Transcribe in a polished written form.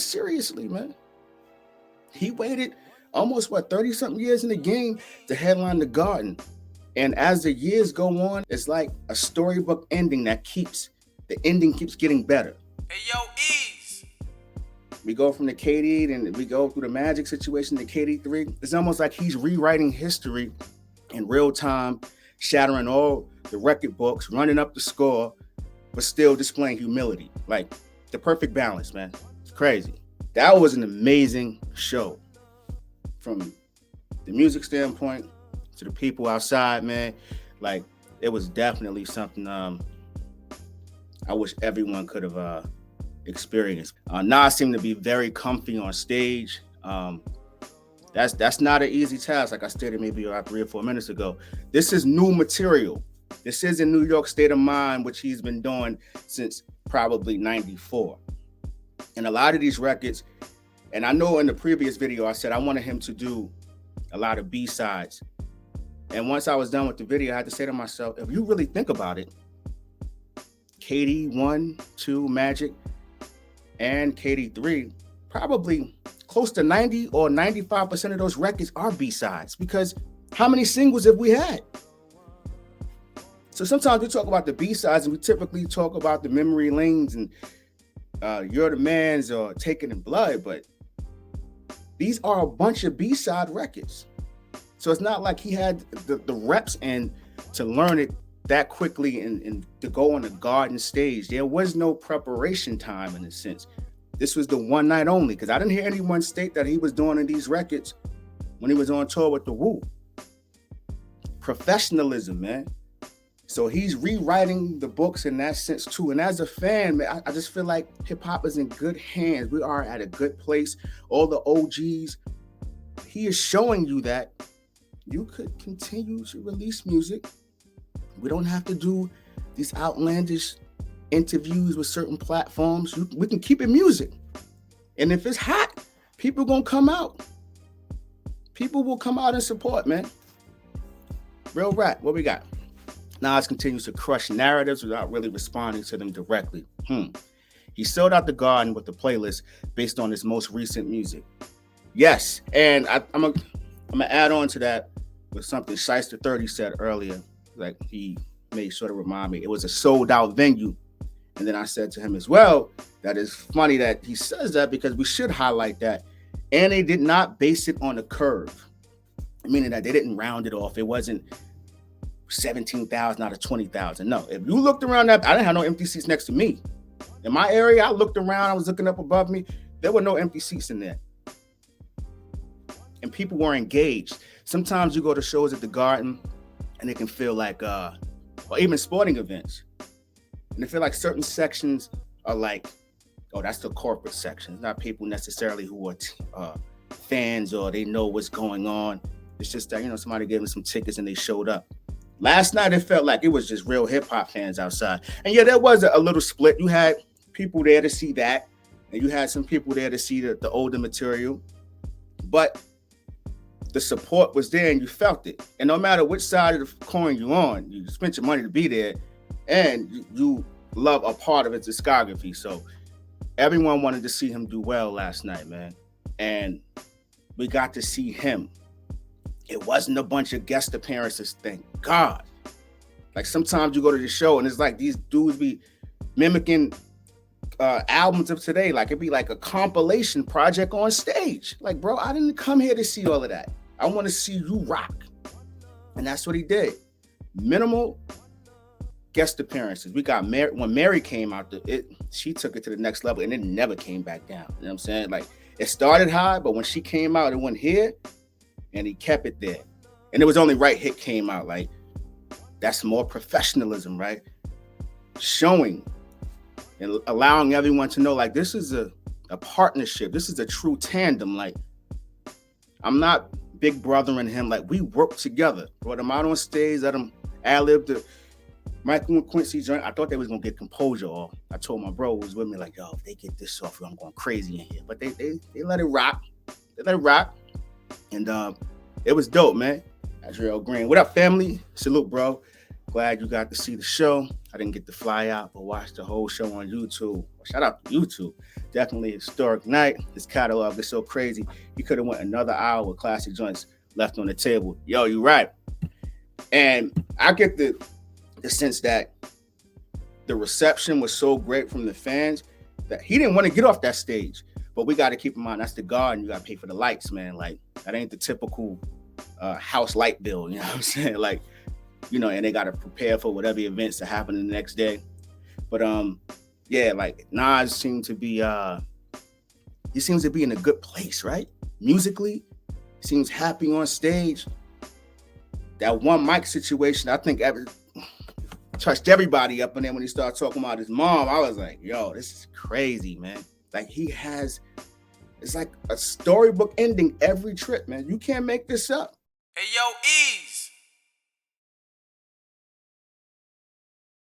Seriously, man. He waited almost 30-something years in the game to headline the Garden. And as the years go on, it's like a storybook ending the ending keeps getting better. Hey yo, Eeze. We go from the KD, and we go through the Magic situation to KD3. It's almost like he's rewriting history in real time, shattering all the record books, running up the score, but still displaying humility. Like the perfect balance, man. It's crazy. That was an amazing show. From the music standpoint to the people outside, man. Like it was definitely something I wish everyone could have experienced. Nas seemed to be very comfy on stage. That's not an easy task, like I stated maybe about 3 or 4 minutes ago. This is new material. This is a New York state of mind, which he's been doing since probably 94. And a lot of these records, and I know in the previous video I said I wanted him to do a lot of B-sides. And once I was done with the video, I had to say to myself, if you really think about it, KD 1, 2, Magic, and KD 3, probably close to 90 or 95% of those records are B-sides, because how many singles have we had? So sometimes we talk about the B-sides and we typically talk about the memory lanes and You're the Man's or Taken in Blood, but these are a bunch of B-side records. So it's not like he had the reps in to learn it that quickly and to go on the Garden stage. There was no preparation time in a sense. This was the one night only, because I didn't hear anyone state that he was doing these records when he was on tour with the Wu. Professionalism, man. So he's rewriting the books in that sense too. And as a fan, man, I just feel like hip hop is in good hands. We are at a good place. All the OGs, he is showing you that you could continue to release music. We don't have to do these outlandish interviews with certain platforms. We can keep it music. And if it's hot, people gonna come out. People will come out and support, man. Real rap, what we got? Nas continues to crush narratives without really responding to them directly. He sold out the Garden with the playlist based on his most recent music. Yes, and I'm gonna add on to that with something Shiester 30 said earlier. Like he made sure to remind me, it was a sold out venue. And then I said to him as well, that is funny that he says that, because we should highlight that. And they did not base it on a curve, meaning that they didn't round it off. It wasn't 17,000 out of 20,000. No, if you looked around that, I didn't have no empty seats next to me. In my area, I looked around, I was looking up above me. There were no empty seats in there. And people were engaged. Sometimes you go to shows at the Garden and it can feel like, or even sporting events, and I feel like certain sections are like, oh, that's the corporate section. It's not people necessarily who are fans or they know what's going on. It's just that, somebody gave them some tickets and they showed up. Last night, it felt like it was just real hip hop fans outside. And yeah, there was a little split. You had people there to see that, and you had some people there to see the older material. But the support was there and you felt it. And no matter which side of the coin you're on, you spent your money to be there, and you love a part of his discography. So everyone wanted to see him do well last night, man. And we got to see him. It wasn't a bunch of guest appearances, thank God. Like sometimes you go to the show and it's like these dudes be mimicking albums of today. Like it'd be like a compilation project on stage. Like, bro, I didn't come here to see all of that. I want to see you rock. And that's what he did. Minimal guest appearances. We got Mary. When Mary came out, she took it to the next level and it never came back down. You know what I'm saying? Like it started high, but when she came out, it went here and he kept it there. And it was only right Hit came out. Like that's more professionalism, right? Showing and allowing everyone to know, like, this is a partnership. This is a true tandem. Like, I'm not big brother and him. Like, we work together. Brought him out on stage, let him ad-lib the Michael and Quincy joint. I thought they was going to get composure off. I told my bro who was with me, like, yo, if they get this off, I'm going crazy in here. But they let it rock. They let it rock. And it was dope, man. That's real green. What up, family? Salute, bro. Glad you got to see the show. I didn't get to fly out, but watch the whole show on YouTube. Shout out to YouTube. Definitely a historic night. His catalog is so crazy. He could have went another hour with classic joints left on the table. Yo, you right. And I get the sense that the reception was so great from the fans that he didn't want to get off that stage. But we got to keep in mind, that's the Garden. You got to pay for the lights, man. Like, that ain't the typical house light bill. You know what I'm saying? Like, you know, and they got to prepare for whatever events that happen the next day. But yeah, like Nas seemed to be he seems to be in a good place, right? Musically, seems happy on stage. That one mic situation, I think touched everybody up. And then when he started talking about his mom, I was like, yo, this is crazy, man. Like, it's like a storybook ending every trip, man. You can't make this up. Hey, yo, Eeze.